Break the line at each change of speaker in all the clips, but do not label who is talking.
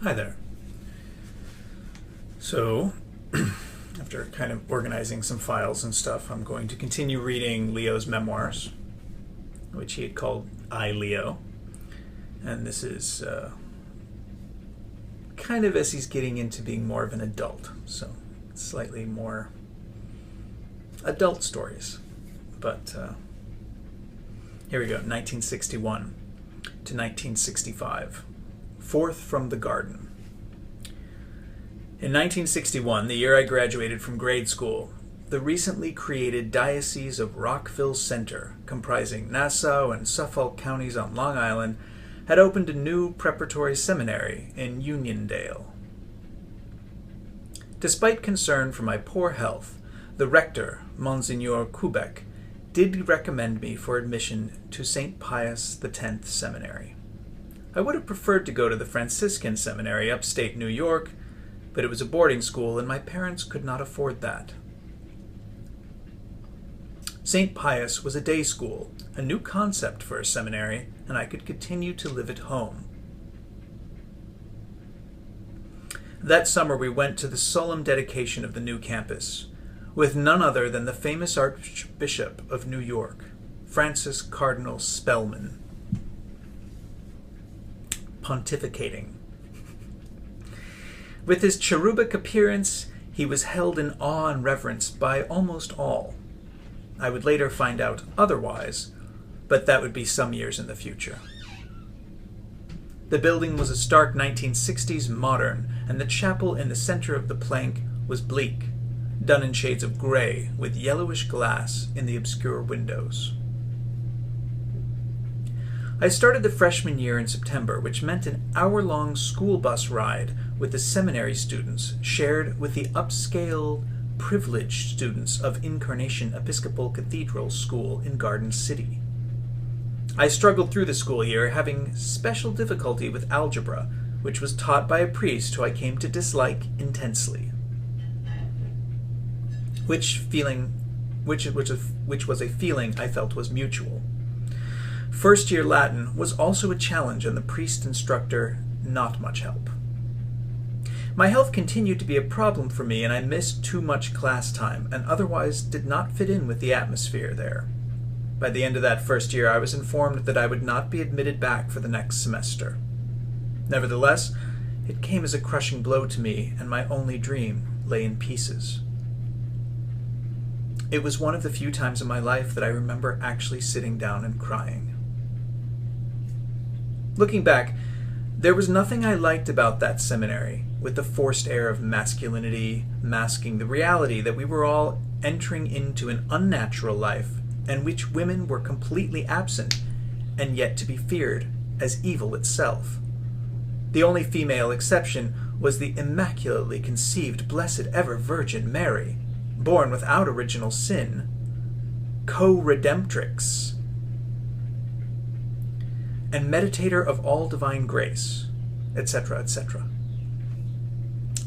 Hi there. So, after kind of organizing some files and stuff, I'm going to continue reading Leo's memoirs, which he had called I, Leo. And this is kind of as he's getting into being more of an adult, so slightly more adult stories. But here we go, 1961 to 1965. Fourth from the Garden. In 1961, the year I graduated from grade school, the recently created Diocese of Rockville Center, comprising Nassau and Suffolk counties on Long Island, had opened a new preparatory seminary in Uniondale. Despite concern for my poor health, the rector, Monsignor Kubek, did recommend me for admission to St. Pius X Seminary. I would have preferred to go to the Franciscan Seminary upstate New York, but it was a boarding school and my parents could not afford that. St. Pius was a day school, a new concept for a seminary, and I could continue to live at home. That summer we went to the solemn dedication of the new campus, with none other than the famous Archbishop of New York, Francis Cardinal Spellman, pontificating. With his cherubic appearance, he was held in awe and reverence by almost all. I would later find out otherwise, but that would be some years in the future. The building was a stark 1960s modern, and the chapel in the center of the plank was bleak, done in shades of gray with yellowish glass in the obscure windows. I started the freshman year in September, which meant an hour-long school bus ride with the seminary students shared with the upscale, privileged students of Incarnation Episcopal Cathedral School in Garden City. I struggled through the school year, having special difficulty with algebra, which was taught by a priest who I came to dislike intensely. Which was a feeling I felt was mutual. First-year Latin was also a challenge, and the priest instructor not much help. My health continued to be a problem for me, and I missed too much class time, and otherwise did not fit in with the atmosphere there. By the end of that first year, I was informed that I would not be admitted back for the next semester. Nevertheless, it came as a crushing blow to me, and my only dream lay in pieces. It was one of the few times in my life that I remember actually sitting down and crying. Looking back, there was nothing I liked about that seminary, with the forced air of masculinity masking the reality that we were all entering into an unnatural life in which women were completely absent and yet to be feared as evil itself. The only female exception was the immaculately conceived Blessed Ever Virgin Mary, born without original sin, co-redemptrix, and meditator of all divine grace, etc., etc.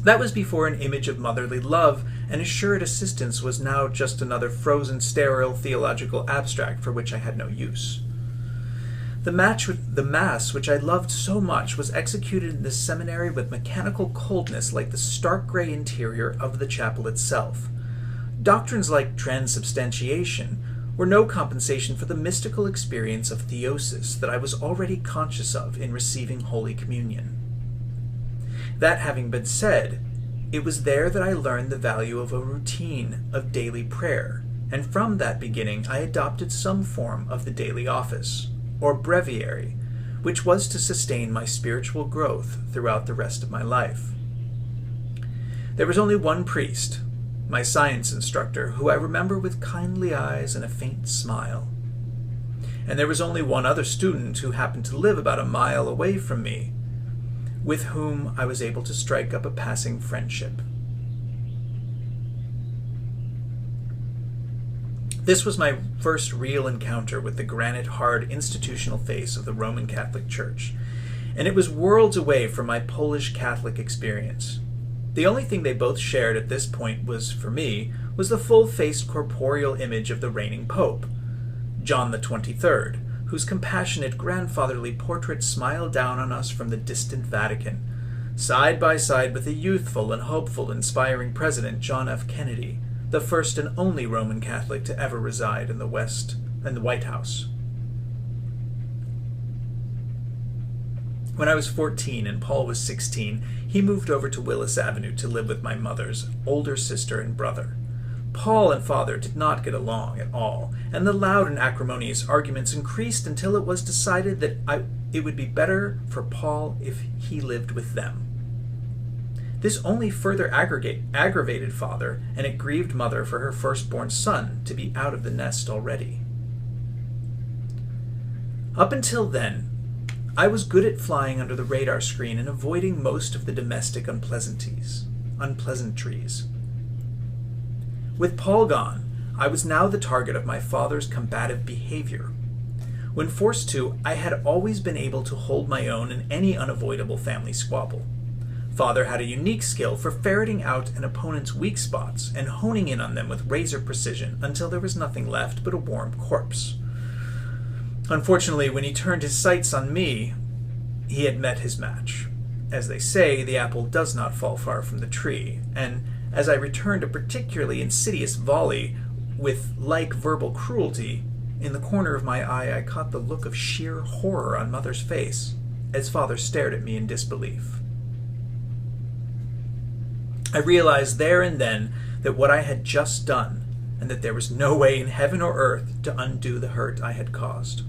That was before an image of motherly love and assured assistance was now just another frozen, sterile theological abstract for which I had no use. The Mass, which I loved so much, was executed in the seminary with mechanical coldness like the stark gray interior of the chapel itself. Doctrines like transubstantiation were no compensation for the mystical experience of theosis that I was already conscious of in receiving Holy Communion. That having been said, it was there that I learned the value of a routine of daily prayer, and from that beginning I adopted some form of the daily office, or breviary, which was to sustain my spiritual growth throughout the rest of my life. There was only one priest, my science instructor, who I remember with kindly eyes and a faint smile. And there was only one other student who happened to live about a mile away from me, with whom I was able to strike up a passing friendship. This was my first real encounter with the granite-hard institutional face of the Roman Catholic Church, and it was worlds away from my Polish Catholic experience. The only thing they both shared at this point was, for me, was the full-faced corporeal image of the reigning Pope, John the 23rd, whose compassionate grandfatherly portrait smiled down on us from the distant Vatican, side by side with the youthful and hopeful, inspiring President John F. Kennedy, the first and only Roman Catholic to ever reside in the White House. When I was 14 and Paul was 16, he moved over to Willis Avenue to live with my mother's older sister and brother. Paul and father did not get along at all, and the loud and acrimonious arguments increased until it was decided that it would be better for Paul if he lived with them. This only further aggravated father, and it grieved mother for her firstborn son to be out of the nest already. Up until then, I was good at flying under the radar screen and avoiding most of the domestic unpleasantries. With Paul gone, I was now the target of my father's combative behavior. When forced to, I had always been able to hold my own in any unavoidable family squabble. Father had a unique skill for ferreting out an opponent's weak spots and honing in on them with razor precision until there was nothing left but a warm corpse. Unfortunately, when he turned his sights on me, he had met his match. As they say, the apple does not fall far from the tree, and as I returned a particularly insidious volley with like verbal cruelty, in the corner of my eye I caught the look of sheer horror on Mother's face as Father stared at me in disbelief. I realized there and then that what I had just done, and that there was no way in heaven or earth to undo the hurt I had caused.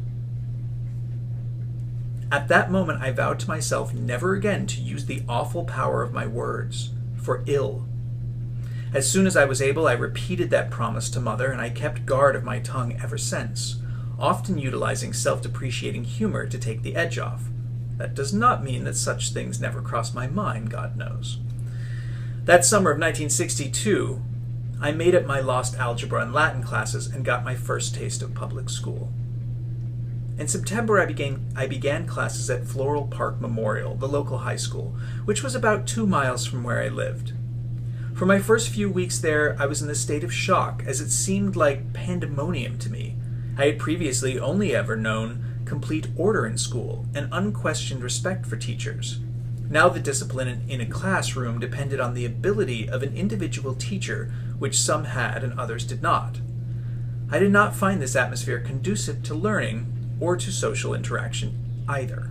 At that moment I vowed to myself never again to use the awful power of my words for ill. As soon as I was able, I repeated that promise to Mother, and I kept guard of my tongue ever since, often utilizing self-depreciating humor to take the edge off. That does not mean that such things never crossed my mind, God knows. That summer of 1962, I made up my lost algebra and Latin classes and got my first taste of public school. In September, I began classes at Floral Park Memorial, the local high school, which was about 2 miles from where I lived. For my first few weeks there, I was in a state of shock, as it seemed like pandemonium to me. I had previously only ever known complete order in school and unquestioned respect for teachers. Now the discipline in a classroom depended on the ability of an individual teacher, which some had and others did not. I did not find this atmosphere conducive to learning or to social interaction either.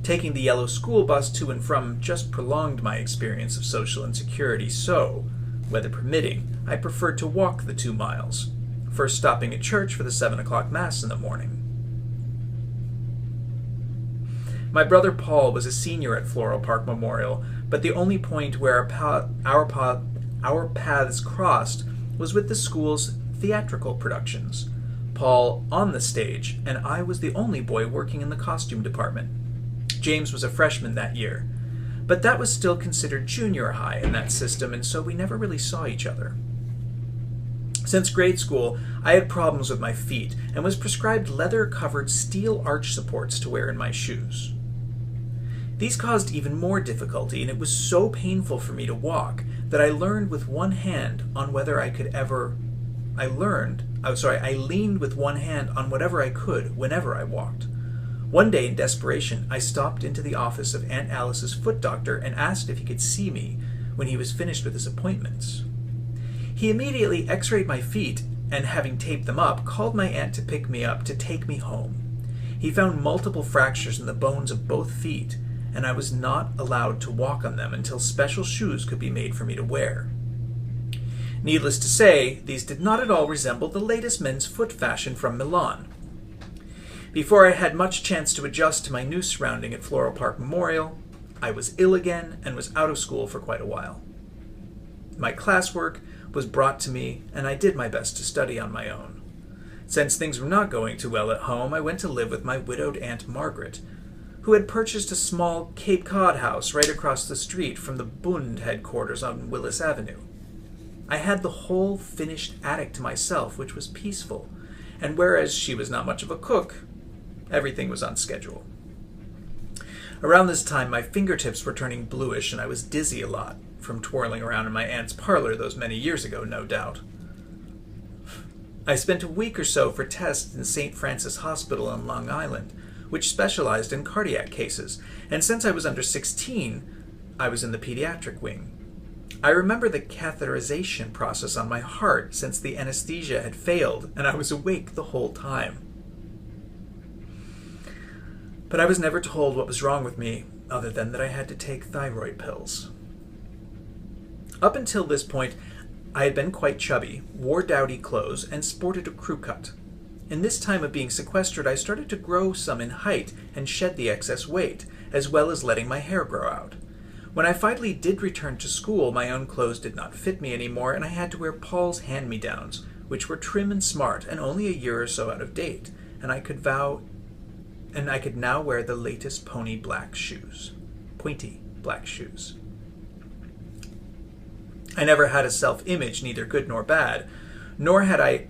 Taking the yellow school bus to and from just prolonged my experience of social insecurity, so, weather permitting, I preferred to walk the 2 miles, first stopping at church for the 7 o'clock Mass in the morning. My brother Paul was a senior at Floral Park Memorial, but the only point where our paths crossed was with the school's theatrical productions. Paul on the stage, and I was the only boy working in the costume department. James was a freshman that year, but that was still considered junior high in that system, and so we never really saw each other. Since grade school, I had problems with my feet and was prescribed leather-covered steel arch supports to wear in my shoes. These caused even more difficulty, and it was so painful for me to walk that I leaned with one hand on whatever I could whenever I walked. One day, in desperation, I stopped into the office of Aunt Alice's foot doctor and asked if he could see me when he was finished with his appointments. He immediately x-rayed my feet and, having taped them up, called my aunt to pick me up to take me home. He found multiple fractures in the bones of both feet, and I was not allowed to walk on them until special shoes could be made for me to wear. Needless to say, these did not at all resemble the latest men's foot fashion from Milan. Before I had much chance to adjust to my new surrounding at Floral Park Memorial, I was ill again and was out of school for quite a while. My classwork was brought to me, and I did my best to study on my own. Since things were not going too well at home, I went to live with my widowed Aunt Margaret, who had purchased a small Cape Cod house right across the street from the Bund headquarters on Willis Avenue. I had the whole finished attic to myself, which was peaceful, and whereas she was not much of a cook, everything was on schedule. Around this time, my fingertips were turning bluish, and I was dizzy a lot, from twirling around in my aunt's parlor those many years ago, no doubt. I spent a week or so for tests in St. Francis Hospital on Long Island, which specialized in cardiac cases, and since I was under 16, I was in the pediatric wing. I remember the catheterization process on my heart since the anesthesia had failed and I was awake the whole time. But I was never told what was wrong with me other than that I had to take thyroid pills. Up until this point, I had been quite chubby, wore dowdy clothes, and sported a crew cut. In this time of being sequestered, I started to grow some in height and shed the excess weight, as well as letting my hair grow out. When I finally did return to school, my own clothes did not fit me anymore, and I had to wear Paul's hand-me-downs, which were trim and smart and only a year or so out of date, and I could now wear the latest pointy black shoes. I never had a self-image, neither good nor bad, nor had I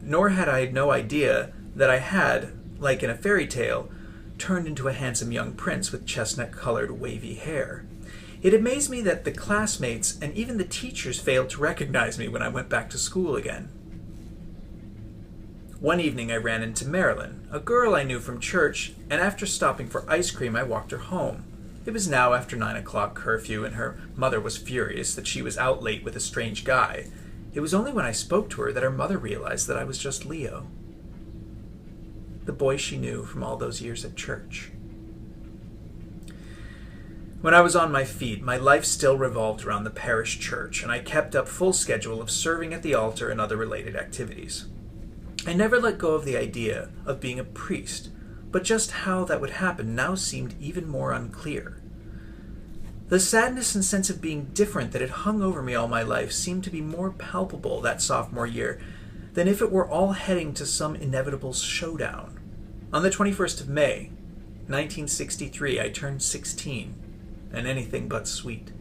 no idea that I had, like in a fairy tale, turned into a handsome young prince with chestnut-colored wavy hair. It amazed me that the classmates and even the teachers failed to recognize me when I went back to school again. One evening I ran into Marilyn, a girl I knew from church, and after stopping for ice cream I walked her home. It was now after 9 o'clock curfew, and her mother was furious that she was out late with a strange guy. It was only when I spoke to her that her mother realized that I was just Leo, the boy she knew from all those years at church. When I was on my feet, my life still revolved around the parish church, and I kept up full schedule of serving at the altar and other related activities. I never let go of the idea of being a priest, but just how that would happen now seemed even more unclear. The sadness and sense of being different that had hung over me all my life seemed to be more palpable that sophomore year than if it were all heading to some inevitable showdown. On the 21st of May, 1963, I turned 16, and anything but sweet.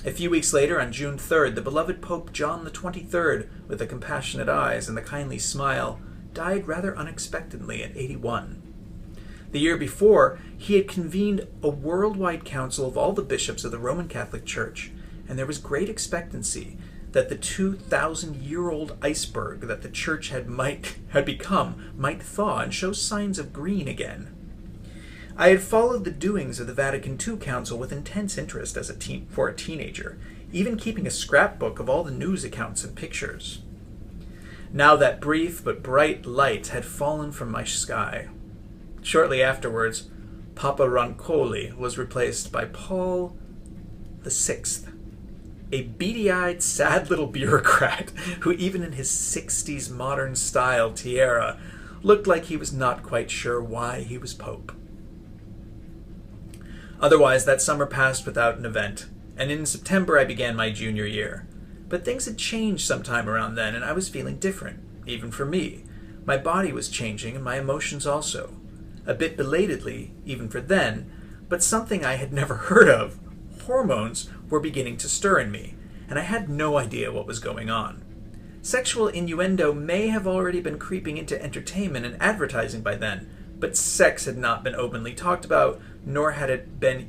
A few weeks later, on June 3rd, the beloved Pope John the 23rd, with the compassionate eyes and the kindly smile, died rather unexpectedly at 81. The year before, he had convened a worldwide council of all the bishops of the Roman Catholic Church, and there was great expectancy that the 2,000-year-old iceberg that the Church had become might thaw and show signs of green again. I had followed the doings of the Vatican II Council with intense interest for a teenager, even keeping a scrapbook of all the news accounts and pictures. Now that brief but bright light had fallen from my sky. Shortly afterwards, Papa Roncalli was replaced by Paul VI, a beady-eyed, sad little bureaucrat who, even in his 60s modern-style tiara, looked like he was not quite sure why he was Pope. Otherwise, that summer passed without an event, and in September I began my junior year. But things had changed sometime around then, and I was feeling different, even for me. My body was changing, and my emotions also. A bit belatedly, even for then, but something I had never heard of. Hormones were beginning to stir in me, and I had no idea what was going on. Sexual innuendo may have already been creeping into entertainment and advertising by then, but sex had not been openly talked about, nor had it been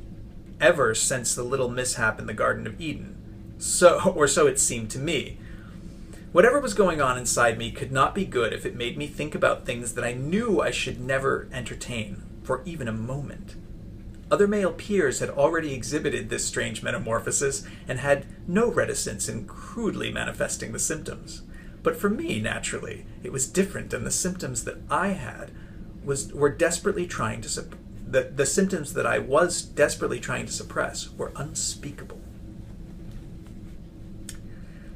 ever since the little mishap in the Garden of Eden. So it seemed to me. Whatever was going on inside me could not be good if it made me think about things that I knew I should never entertain, for even a moment. Other male peers had already exhibited this strange metamorphosis and had no reticence in crudely manifesting the symptoms. But for me, naturally, it was different, and the symptoms that I had were desperately trying to the symptoms that I was desperately trying to suppress were unspeakable.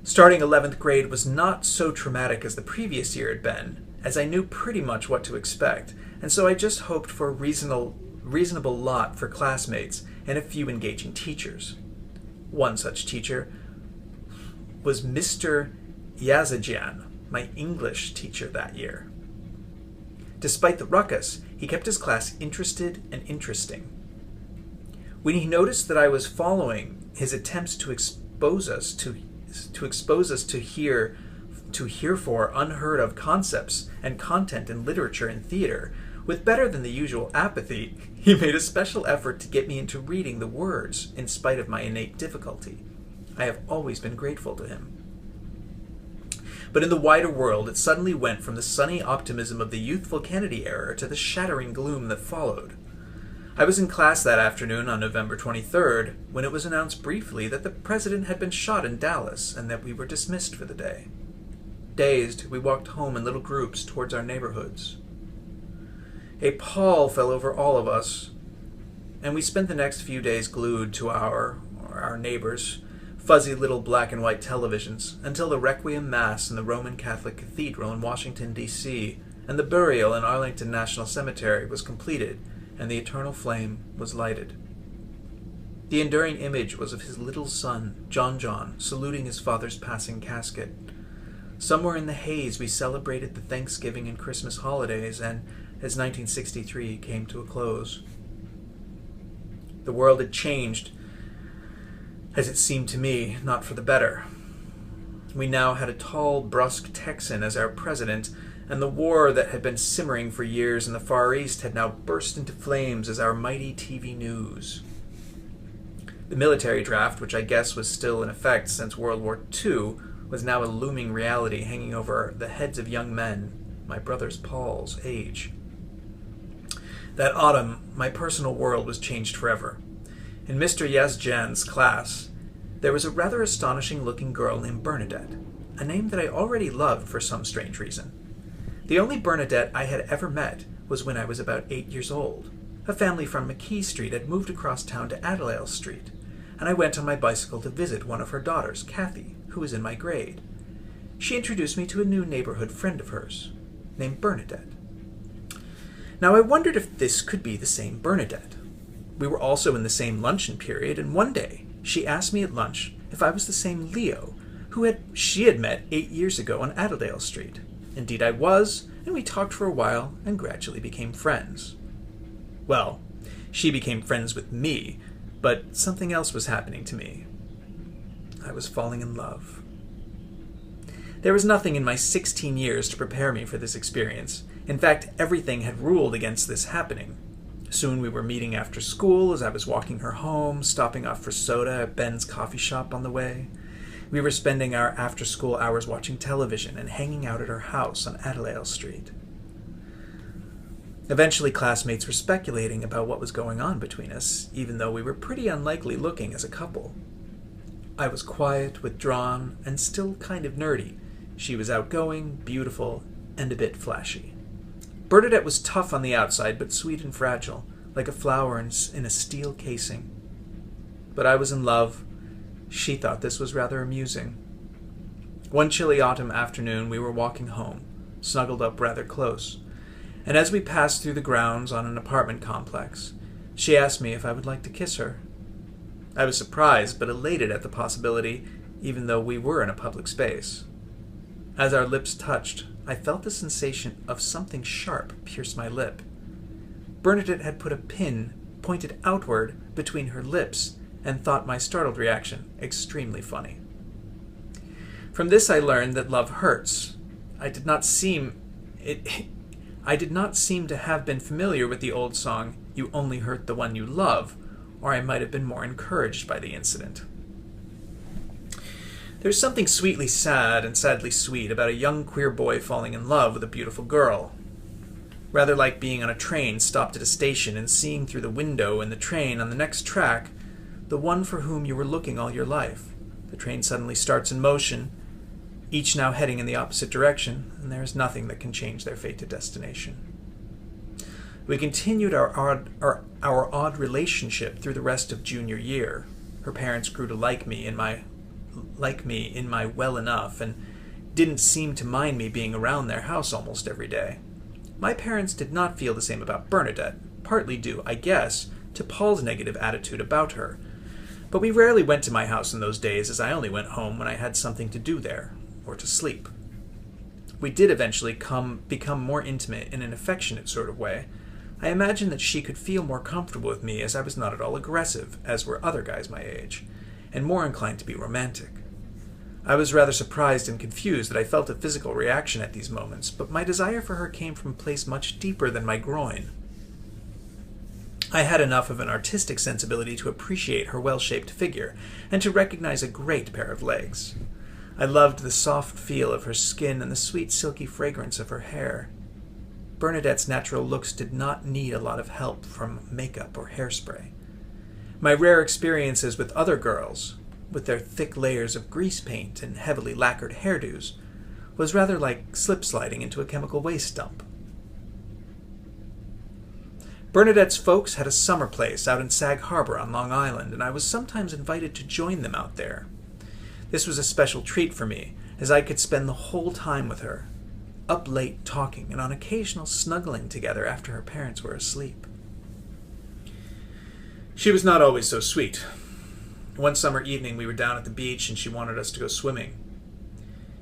Starting 11th grade was not so traumatic as the previous year had been, as I knew pretty much what to expect, and so I just hoped for a reasonable lot for classmates and a few engaging teachers. One such teacher was Mr. Yazajian, my English teacher that year. Despite the ruckus, he kept his class interested and interesting. When he noticed that I was following his attempts to expose us to heretofore unheard of concepts and content in literature and theater, with better than the usual apathy, he made a special effort to get me into reading the words in spite of my innate difficulty. I have always been grateful to him. But in the wider world, it suddenly went from the sunny optimism of the youthful Kennedy era to the shattering gloom that followed. I was in class that afternoon on November 23rd when it was announced briefly that the president had been shot in Dallas and that we were dismissed for the day. Dazed, we walked home in little groups towards our neighborhoods. A pall fell over all of us, and we spent the next few days glued to our neighbors' fuzzy little black and white televisions until the Requiem Mass in the Roman Catholic Cathedral in Washington, D.C., and the burial in Arlington National Cemetery was completed and the eternal flame was lighted. The enduring image was of his little son, John, saluting his father's passing casket. Somewhere in the haze we celebrated the Thanksgiving and Christmas holidays, and as 1963 came to a close. The world had changed, as it seemed to me, not for the better. We now had a tall, brusque Texan as our president, and the war that had been simmering for years in the Far East had now burst into flames as our mighty TV news. The military draft, which I guess was still in effect since World War II, was now a looming reality hanging over the heads of young men, my brother's Paul's age. That autumn, my personal world was changed forever. In Mr. Yazjan's class, there was a rather astonishing-looking girl named Bernadette, a name that I already loved for some strange reason. The only Bernadette I had ever met was when I was about 8 years old. A family from McKee Street had moved across town to Adelaide Street, and I went on my bicycle to visit one of her daughters, Kathy, who was in my grade. She introduced me to a new neighborhood friend of hers, named Bernadette. Now I wondered if this could be the same Bernadette. We were also in the same luncheon period, and one day she asked me at lunch if I was the same Leo who she had met 8 years ago on Adelaide Street. Indeed I was, and we talked for a while and gradually became friends. Well, she became friends with me, but something else was happening to me. I was falling in love. There was nothing in my 16 years to prepare me for this experience. In fact, everything had ruled against this happening. Soon we were meeting after school as I was walking her home, stopping off for soda at Ben's coffee shop on the way. We were spending our after-school hours watching television and hanging out at her house on Adelaide Street. Eventually, classmates were speculating about what was going on between us, even though we were pretty unlikely looking as a couple. I was quiet, withdrawn, and still kind of nerdy. She was outgoing, beautiful, and a bit flashy. Bernadette was tough on the outside, but sweet and fragile, like a flower in a steel casing. But I was in love. She thought this was rather amusing. One chilly autumn afternoon, we were walking home, snuggled up rather close, and as we passed through the grounds on an apartment complex, she asked me if I would like to kiss her. I was surprised, but elated at the possibility, even though we were in a public space. As our lips touched, I felt the sensation of something sharp pierce my lip. Bernadette had put a pin pointed outward between her lips and thought my startled reaction extremely funny. From this I learned that love hurts. I did not seem to have been familiar with the old song, "You Only Hurt the One You Love," or I might have been more encouraged by the incident. There's something sweetly sad and sadly sweet about a young queer boy falling in love with a beautiful girl. Rather like being on a train stopped at a station and seeing through the window in the train on the next track the one for whom you were looking all your life. The train suddenly starts in motion, each now heading in the opposite direction, and there is nothing that can change their fated destination. We continued our odd relationship through the rest of junior year. Her parents grew to like me in my well enough and didn't seem to mind me being around their house almost every day. My parents did not feel the same about Bernadette, partly due, I guess, to Paul's negative attitude about her. But we rarely went to my house in those days, as I only went home when I had something to do there, or to sleep. We did eventually become more intimate in an affectionate sort of way. I imagined that she could feel more comfortable with me as I was not at all aggressive, as were other guys my age, and more inclined to be romantic. I was rather surprised and confused that I felt a physical reaction at these moments, but my desire for her came from a place much deeper than my groin. I had enough of an artistic sensibility to appreciate her well-shaped figure, and to recognize a great pair of legs. I loved the soft feel of her skin and the sweet silky fragrance of her hair. Bernadette's natural looks did not need a lot of help from makeup or hairspray. My rare experiences with other girls, with their thick layers of grease paint and heavily lacquered hairdos, was rather like slip-sliding into a chemical waste dump. Bernadette's folks had a summer place out in Sag Harbor on Long Island, and I was sometimes invited to join them out there. This was a special treat for me, as I could spend the whole time with her, up late talking and on occasional snuggling together after her parents were asleep. She was not always so sweet. One summer evening we were down at the beach and she wanted us to go swimming.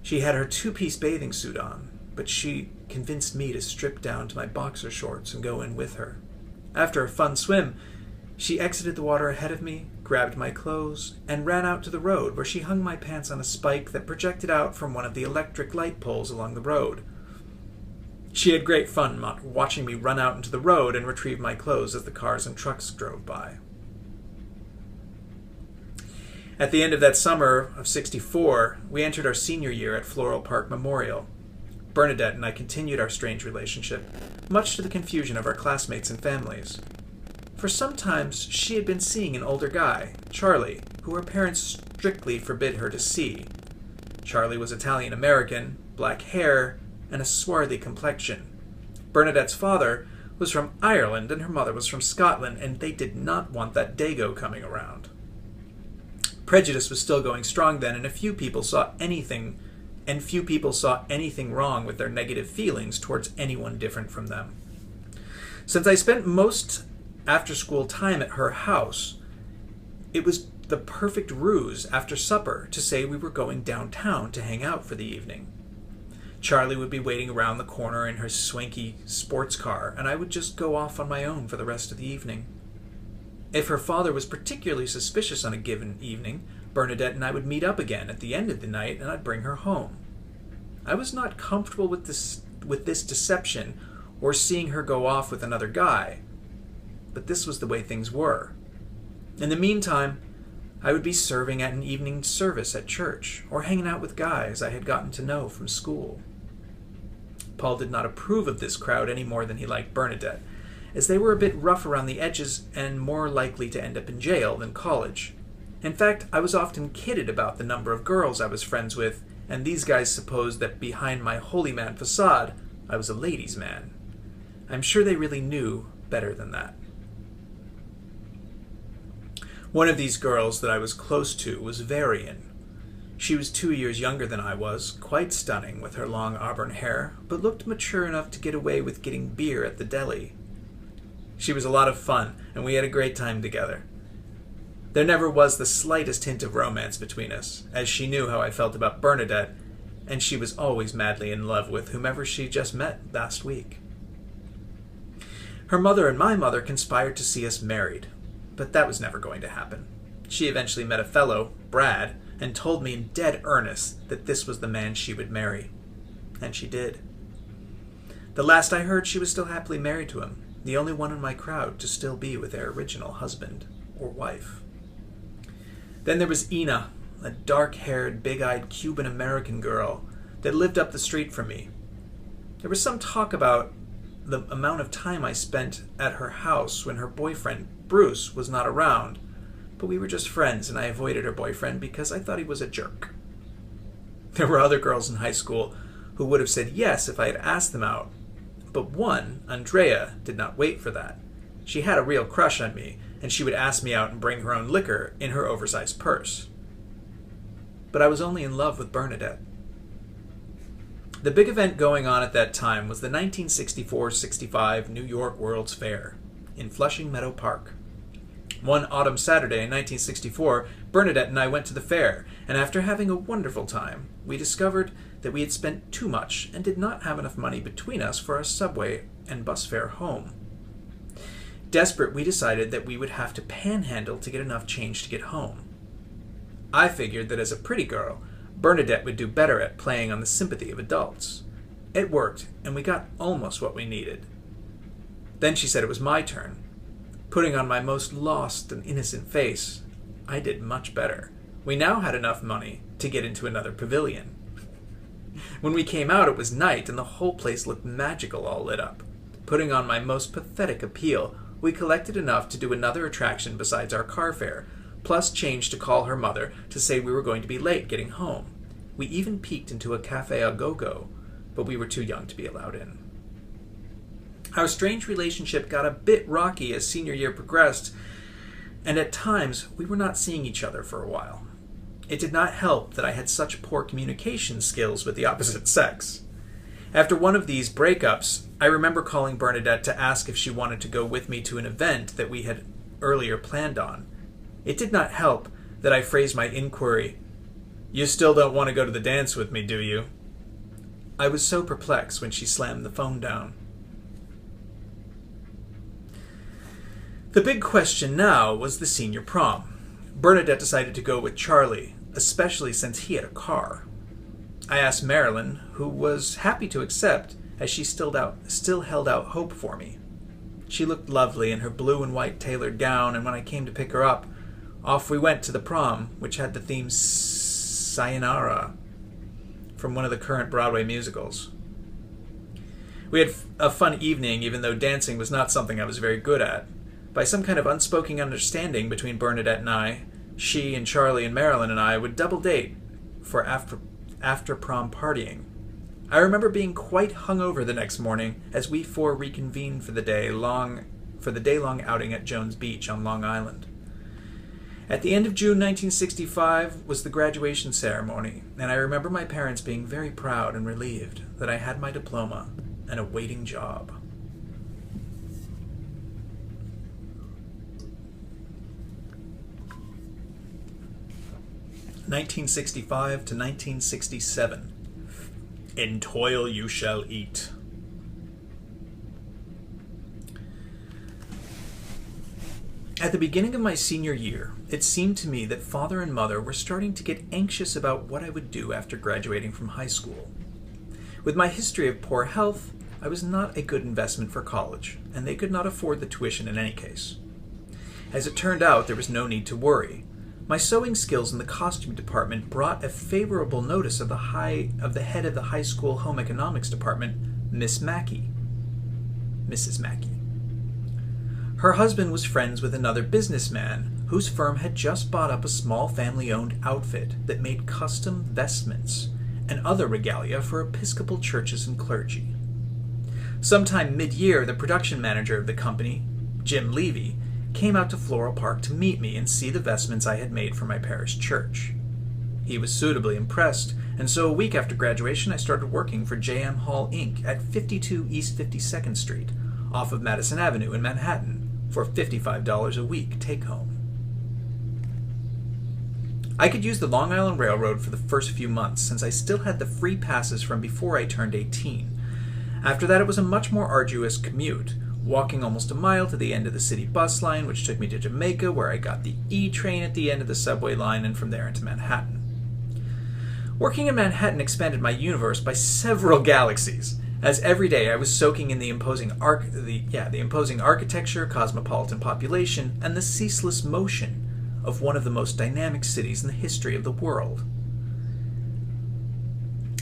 She had her two-piece bathing suit on, but she convinced me to strip down to my boxer shorts and go in with her. After a fun swim, she exited the water ahead of me, grabbed my clothes, and ran out to the road where she hung my pants on a spike that projected out from one of the electric light poles along the road. She had great fun watching me run out into the road and retrieve my clothes as the cars and trucks drove by. At the end of that summer of '64, we entered our senior year at Floral Park Memorial. Bernadette and I continued our strange relationship, much to the confusion of our classmates and families. For sometimes she had been seeing an older guy, Charlie, who her parents strictly forbid her to see. Charlie was Italian-American, black hair, and a swarthy complexion. Bernadette's father was from Ireland and her mother was from Scotland, and they did not want that Dago coming around. Prejudice was still going strong then, and few people saw anything wrong with their negative feelings towards anyone different from them. Since I spent most after-school time at her house, it was the perfect ruse after supper to say we were going downtown to hang out for the evening. Charlie would be waiting around the corner in her swanky sports car, and I would just go off on my own for the rest of the evening. If her father was particularly suspicious on a given evening, Bernadette and I would meet up again at the end of the night, and I'd bring her home. I was not comfortable with this deception or seeing her go off with another guy, but this was the way things were. In the meantime, I would be serving at an evening service at church or hanging out with guys I had gotten to know from school. Paul did not approve of this crowd any more than he liked Bernadette, as they were a bit rough around the edges and more likely to end up in jail than college. In fact, I was often kidded about the number of girls I was friends with, and these guys supposed that behind my holy man facade, I was a ladies' man. I'm sure they really knew better than that. One of these girls that I was close to was Varian. She was 2 years younger than I was, quite stunning with her long auburn hair, but looked mature enough to get away with getting beer at the deli. She was a lot of fun, and we had a great time together. There never was the slightest hint of romance between us, as she knew how I felt about Bernadette, and she was always madly in love with whomever she just met last week. Her mother and my mother conspired to see us married, but that was never going to happen. She eventually met a fellow, Brad, and told me in dead earnest that this was the man she would marry. And she did. The last I heard, she was still happily married to him, the only one in my crowd to still be with their original husband or wife. Then there was Ina, a dark-haired, big-eyed Cuban-American girl that lived up the street from me. There was some talk about the amount of time I spent at her house when her boyfriend, Bruce, was not around, but we were just friends, and I avoided her boyfriend because I thought he was a jerk. There were other girls in high school who would have said yes if I had asked them out, but one, Andrea, did not wait for that. She had a real crush on me, and she would ask me out and bring her own liquor in her oversized purse. But I was only in love with Bernadette. The big event going on at that time was the 1964-65 New York World's Fair in Flushing Meadow Park. One autumn Saturday in 1964, Bernadette and I went to the fair, and after having a wonderful time, we discovered that we had spent too much and did not have enough money between us for a subway and bus fare home. Desperate, we decided that we would have to panhandle to get enough change to get home. I figured that as a pretty girl, Bernadette would do better at playing on the sympathy of adults. It worked, and we got almost what we needed. Then she said it was my turn. Putting on my most lost and innocent face, I did much better. We now had enough money to get into another pavilion. When we came out, it was night, and the whole place looked magical, all lit up. Putting on my most pathetic appeal, we collected enough to do another attraction besides our car fare, plus change to call her mother to say we were going to be late getting home. We even peeked into a cafe a go-go, but we were too young to be allowed in. Our strange relationship got a bit rocky as senior year progressed, and at times we were not seeing each other for a while. It did not help that I had such poor communication skills with the opposite sex. After one of these breakups, I remember calling Bernadette to ask if she wanted to go with me to an event that we had earlier planned on. It did not help that I phrased my inquiry, "You still don't want to go to the dance with me, do you?" I was so perplexed when she slammed the phone down. The big question now was the senior prom. Bernadette decided to go with Charlie, especially since he had a car. I asked Marilyn, who was happy to accept, as she still held out hope for me. She looked lovely in her blue and white tailored gown, and when I came to pick her up, off we went to the prom, which had the theme Sayonara from one of the current Broadway musicals. We had a fun evening, even though dancing was not something I was very good at. By some kind of unspoken understanding between Bernadette and I, she and Charlie and Marilyn and I would double date for after prom partying. I remember being quite hungover the next morning as we four reconvened for the day-long outing at Jones Beach on Long Island. At the end of June 1965 was the graduation ceremony, and I remember my parents being very proud and relieved that I had my diploma and a waiting job. (1965 to 1967). In toil you shall eat. At the beginning of my senior year, it seemed to me that father and mother were starting to get anxious about what I would do after graduating from high school. With my history of poor health, I was not a good investment for college, and they could not afford the tuition in any case. As it turned out, there was no need to worry. My sewing skills in the costume department brought a favorable notice of the head of the high school home economics department, Mrs. Mackey. Her husband was friends with another businessman whose firm had just bought up a small family-owned outfit that made custom vestments and other regalia for Episcopal churches and clergy. Sometime mid-year, the production manager of the company, Jim Levy, came out to Floral Park to meet me and see the vestments I had made for my parish church. He was suitably impressed, and so a week after graduation I started working for J.M. Hall, Inc. at 52 East 52nd Street, off of Madison Avenue in Manhattan, for $55 a week take-home. I could use the Long Island Railroad for the first few months, since I still had the free passes from before I turned 18. After that, it was a much more arduous commute, walking almost a mile to the end of the city bus line, which took me to Jamaica, where I got the E train at the end of the subway line, and from there into Manhattan. Working in Manhattan expanded my universe by several galaxies, as every day I was soaking in the imposing architecture, cosmopolitan population, and the ceaseless motion of one of the most dynamic cities in the history of the world.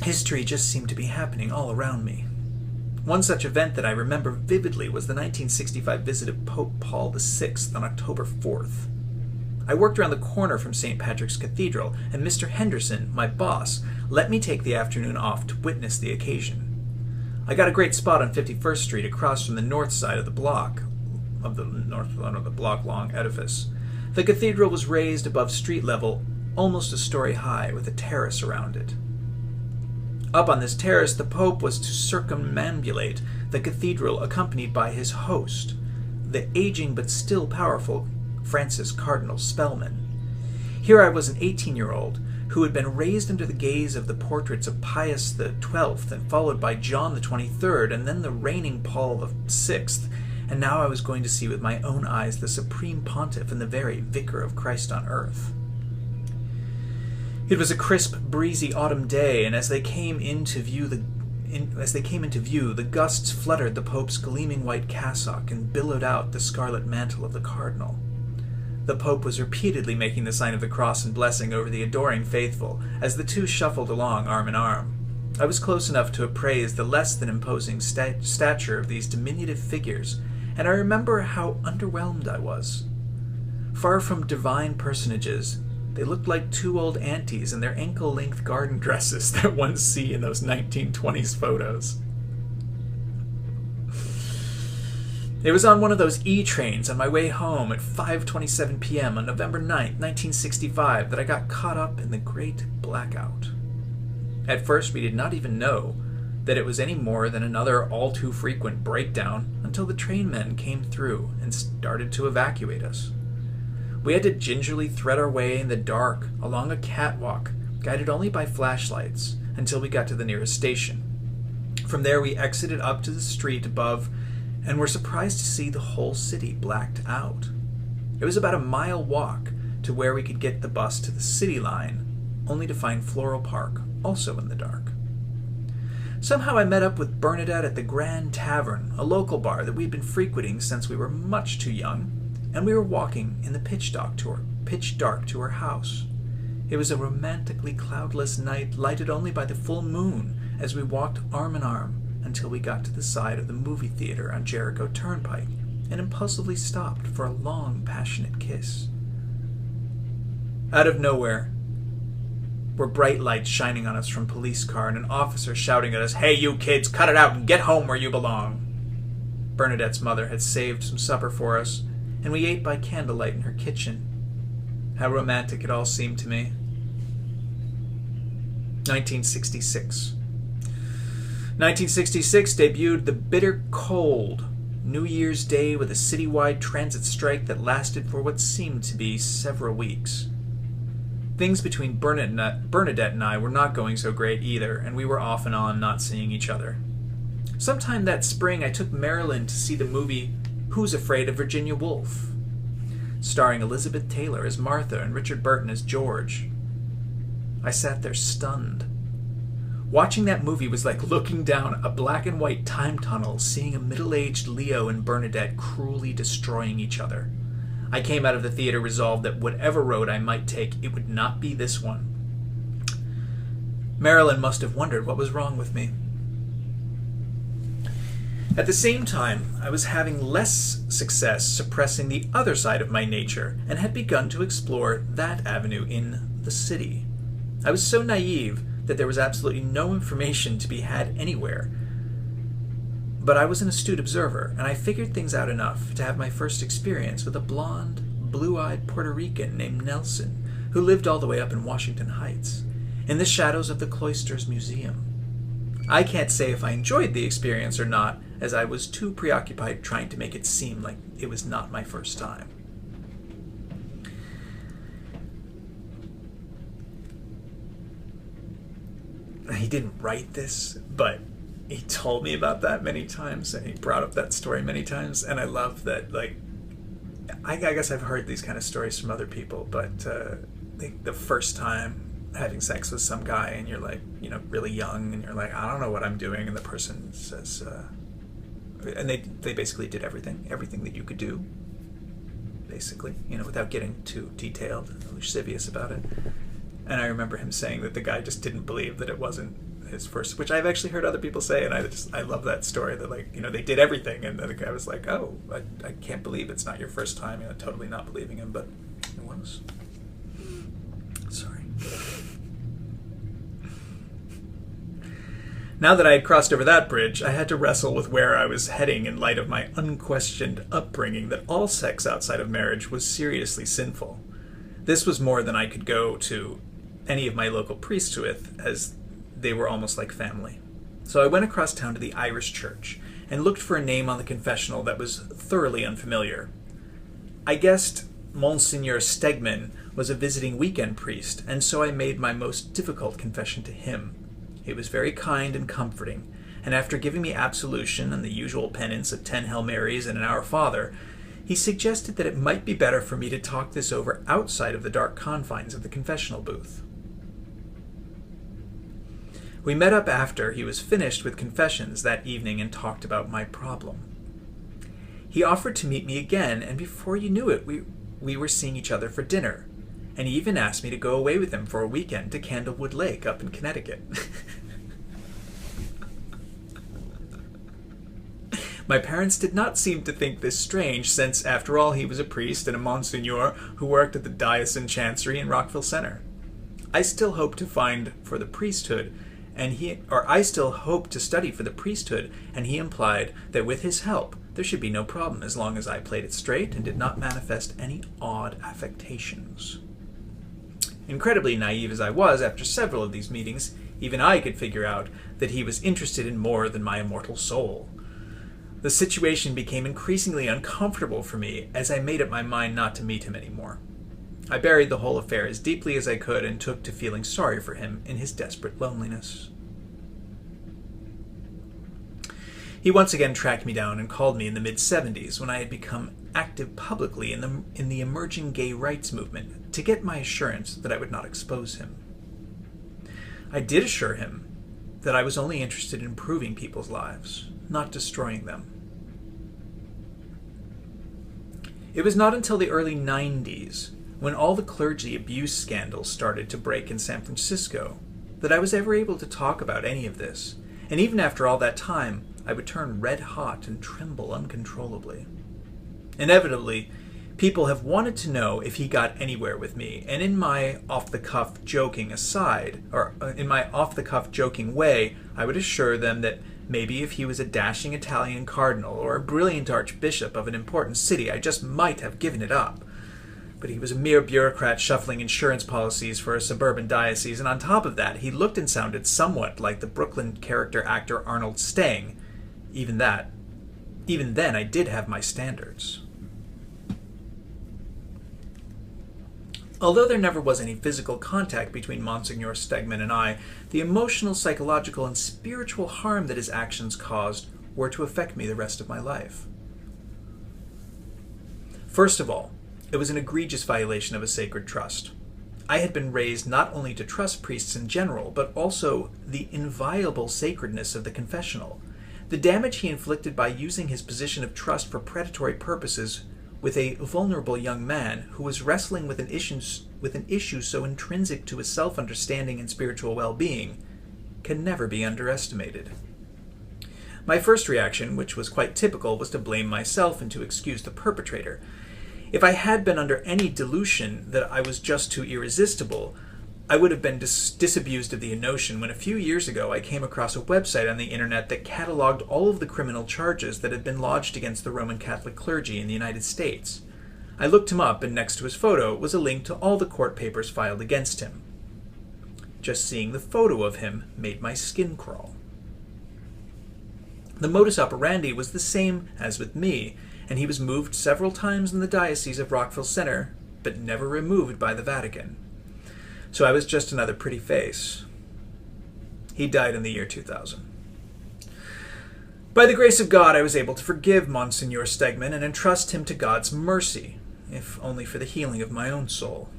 History just seemed to be happening all around me. One such event that I remember vividly was the 1965 visit of Pope Paul VI on October 4th. I worked around the corner from St. Patrick's Cathedral, and Mr. Henderson, my boss, let me take the afternoon off to witness the occasion. I got a great spot on 51st Street across from the north side of the block long edifice. The cathedral was raised above street level, almost a story high, with a terrace around it. Up on this terrace, the Pope was to circumambulate the cathedral accompanied by his host, the aging but still powerful Francis Cardinal Spellman. Here I was an 18-year-old who had been raised under the gaze of the portraits of Pius XII and followed by John XXIII and then the reigning Paul VI, and now I was going to see with my own eyes the Supreme Pontiff and the very Vicar of Christ on earth. It was a crisp, breezy autumn day, and as they came into view, the gusts fluttered the Pope's gleaming white cassock and billowed out the scarlet mantle of the cardinal. The Pope was repeatedly making the sign of the cross and blessing over the adoring faithful as the two shuffled along arm in arm. I was close enough to appraise the less than imposing stature of these diminutive figures, and I remember how underwhelmed I was. Far from divine personages, they looked like two old aunties in their ankle-length garden dresses that one see in those 1920s photos. It was on one of those E-trains on my way home at 5:27 p.m. on November 9th, 1965, that I got caught up in the Great Blackout. At first, we did not even know that it was any more than another all-too-frequent breakdown until the trainmen came through and started to evacuate us. We had to gingerly thread our way in the dark along a catwalk, guided only by flashlights, until we got to the nearest station. From there, we exited up to the street above and were surprised to see the whole city blacked out. It was about a mile walk to where we could get the bus to the city line, only to find Floral Park also in the dark. Somehow I met up with Bernadette at the Grand Tavern, a local bar that we'd been frequenting since we were much too young, and we were walking in the pitch dark to her house. It was a romantically cloudless night, lighted only by the full moon, as we walked arm in arm until we got to the side of the movie theater on Jericho Turnpike and impulsively stopped for a long, passionate kiss. Out of nowhere were bright lights shining on us from a police car and an officer shouting at us, "Hey, you kids, cut it out and get home where you belong." Bernadette's mother had saved some supper for us, and we ate by candlelight in her kitchen. How romantic it all seemed to me. 1966. 1966 debuted the bitter cold New Year's Day with a citywide transit strike that lasted for what seemed to be several weeks. Things between Bernadette and I were not going so great either, and we were off and on not seeing each other. Sometime that spring, I took Marilyn to see the movie Who's Afraid of Virginia Woolf, starring Elizabeth Taylor as Martha and Richard Burton as George. I sat there stunned. Watching that movie was like looking down a black and white time tunnel, seeing a middle-aged Leo and Bernadette cruelly destroying each other. I came out of the theater resolved that whatever road I might take, it would not be this one. Marilyn must have wondered what was wrong with me. At the same time, I was having less success suppressing the other side of my nature and had begun to explore that avenue in the city. I was so naive that there was absolutely no information to be had anywhere. But I was an astute observer, and I figured things out enough to have my first experience with a blonde, blue-eyed Puerto Rican named Nelson, who lived all the way up in Washington Heights, in the shadows of the Cloisters Museum. I can't say if I enjoyed the experience or not, as I was too preoccupied trying to make it seem like it was not my first time. He didn't write this, but he told me about that many times, and he brought up that story many times, and I love that, like, I guess I've heard these kind of stories from other people, but the first time having sex with some guy, and you're like, really young, and you're like, I don't know what I'm doing, and the person says, and they basically did everything that you could do, basically, without getting too detailed and lascivious about it. And I remember him saying that the guy just didn't believe that it wasn't his first, which I've actually heard other people say, and I love that story that, like, they did everything, and then the guy was like, oh, I can't believe it's not your first time, totally not believing him, but it was. Sorry. Now that I had crossed over that bridge, I had to wrestle with where I was heading in light of my unquestioned upbringing that all sex outside of marriage was seriously sinful. This was more than I could go to any of my local priests with, as they were almost like family. So I went across town to the Irish church and looked for a name on the confessional that was thoroughly unfamiliar. I guessed Monsignor Stegman was a visiting weekend priest, and so I made my most difficult confession to him. He was very kind and comforting, and after giving me absolution and the usual penance of 10 Hail Marys and an Our Father, he suggested that it might be better for me to talk this over outside of the dark confines of the confessional booth. We met up after he was finished with confessions that evening and talked about my problem. He offered to meet me again, and before you knew it, we were seeing each other for dinner, and he even asked me to go away with him for a weekend to Candlewood Lake up in Connecticut. My parents did not seem to think this strange, since, after all, he was a priest and a Monsignor who worked at the diocesan chancery in Rockville Center. I still hope to find for the priesthood, I still hope to study for the priesthood, and he implied that with his help there should be no problem as long as I played it straight and did not manifest any odd affectations. Incredibly naive as I was, after several of these meetings, even I could figure out that he was interested in more than my immortal soul. The situation became increasingly uncomfortable for me as I made up my mind not to meet him anymore. I buried the whole affair as deeply as I could and took to feeling sorry for him in his desperate loneliness. He once again tracked me down and called me in the mid-70s when I had become active publicly in the emerging gay rights movement to get my assurance that I would not expose him. I did assure him that I was only interested in improving people's lives, not destroying them. It was not until the early 90s, when all the clergy abuse scandals started to break in San Francisco, that I was ever able to talk about any of this, and even after all that time, I would turn red hot and tremble uncontrollably. Inevitably, people have wanted to know if he got anywhere with me, and in my off-the-cuff joking way, I would assure them that maybe if he was a dashing Italian cardinal or a brilliant archbishop of an important city, I just might have given it up. But he was a mere bureaucrat shuffling insurance policies for a suburban diocese, and on top of that, he looked and sounded somewhat like the Brooklyn character actor Arnold Stang. Even then, I did have my standards. Although there never was any physical contact between Monsignor Stegman and I, the emotional, psychological, and spiritual harm that his actions caused were to affect me the rest of my life. First of all, it was an egregious violation of a sacred trust. I had been raised not only to trust priests in general, but also the inviolable sacredness of the confessional. The damage he inflicted by using his position of trust for predatory purposes with a vulnerable young man who was wrestling with an issue so intrinsic to his self-understanding and spiritual well-being can never be underestimated. My first reaction, which was quite typical, was to blame myself and to excuse the perpetrator. If I had been under any delusion that I was just too irresistible, I would have been disabused of the notion when a few years ago I came across a website on the internet that cataloged all of the criminal charges that had been lodged against the Roman Catholic clergy in the United States. I looked him up, and next to his photo was a link to all the court papers filed against him. Just seeing the photo of him made my skin crawl. The modus operandi was the same as with me, and he was moved several times in the Diocese of Rockville Center, but never removed by the Vatican. So I was just another pretty face. He died in the year 2000. By the grace of God, I was able to forgive Monsignor Stegman and entrust him to God's mercy, if only for the healing of my own soul.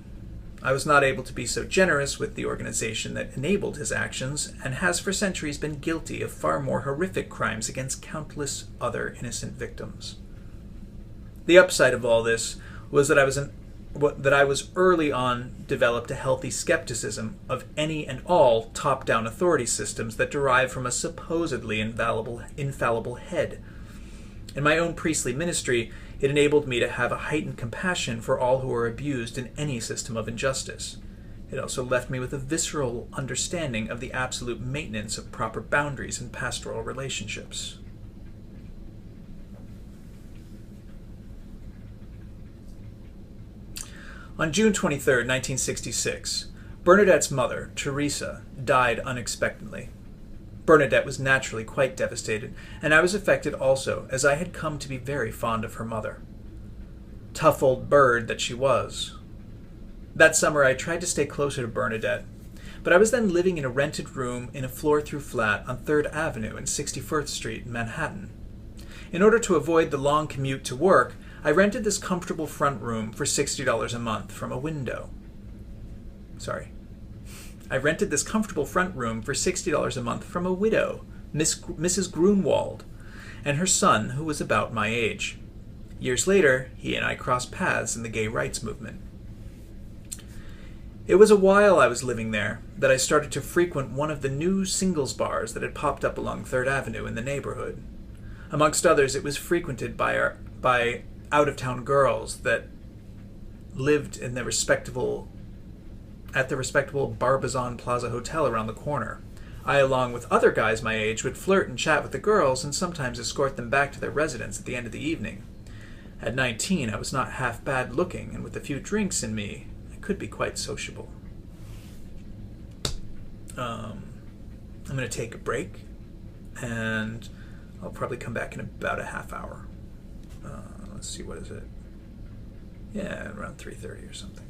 I was not able to be so generous with the organization that enabled his actions, and has for centuries been guilty of far more horrific crimes against countless other innocent victims. The upside of all this was that I was early on developed a healthy skepticism of any and all top-down authority systems that derive from a supposedly infallible head. In my own priestly ministry, it enabled me to have a heightened compassion for all who are abused in any system of injustice. It also left me with a visceral understanding of the absolute maintenance of proper boundaries in pastoral relationships. On June 23, 1966, Bernadette's mother, Teresa, died unexpectedly. Bernadette was naturally quite devastated, and I was affected also, as I had come to be very fond of her mother. Tough old bird that she was. That summer I tried to stay closer to Bernadette, but I was then living in a rented room in a floor-through flat on 3rd Avenue and 61st Street in Manhattan. In order to avoid the long commute to work, I rented this comfortable front room for $60 a month from a widow, Mrs. Grunwald, and her son, who was about my age. Years later, he and I crossed paths in the gay rights movement. It was a while I was living there that I started to frequent one of the new singles bars that had popped up along 3rd Avenue in the neighborhood. Amongst others, it was frequented by out-of-town girls that lived in the respectable Barbizon Plaza Hotel around the corner. I, along with other guys my age, would flirt and chat with the girls and sometimes escort them back to their residence at the end of the evening. At 19, I was not half bad looking, and with a few drinks in me, I could be quite sociable. I'm going to take a break, and I'll probably come back in about a half hour. Let's see, what is it? Yeah, around 3:30 or something.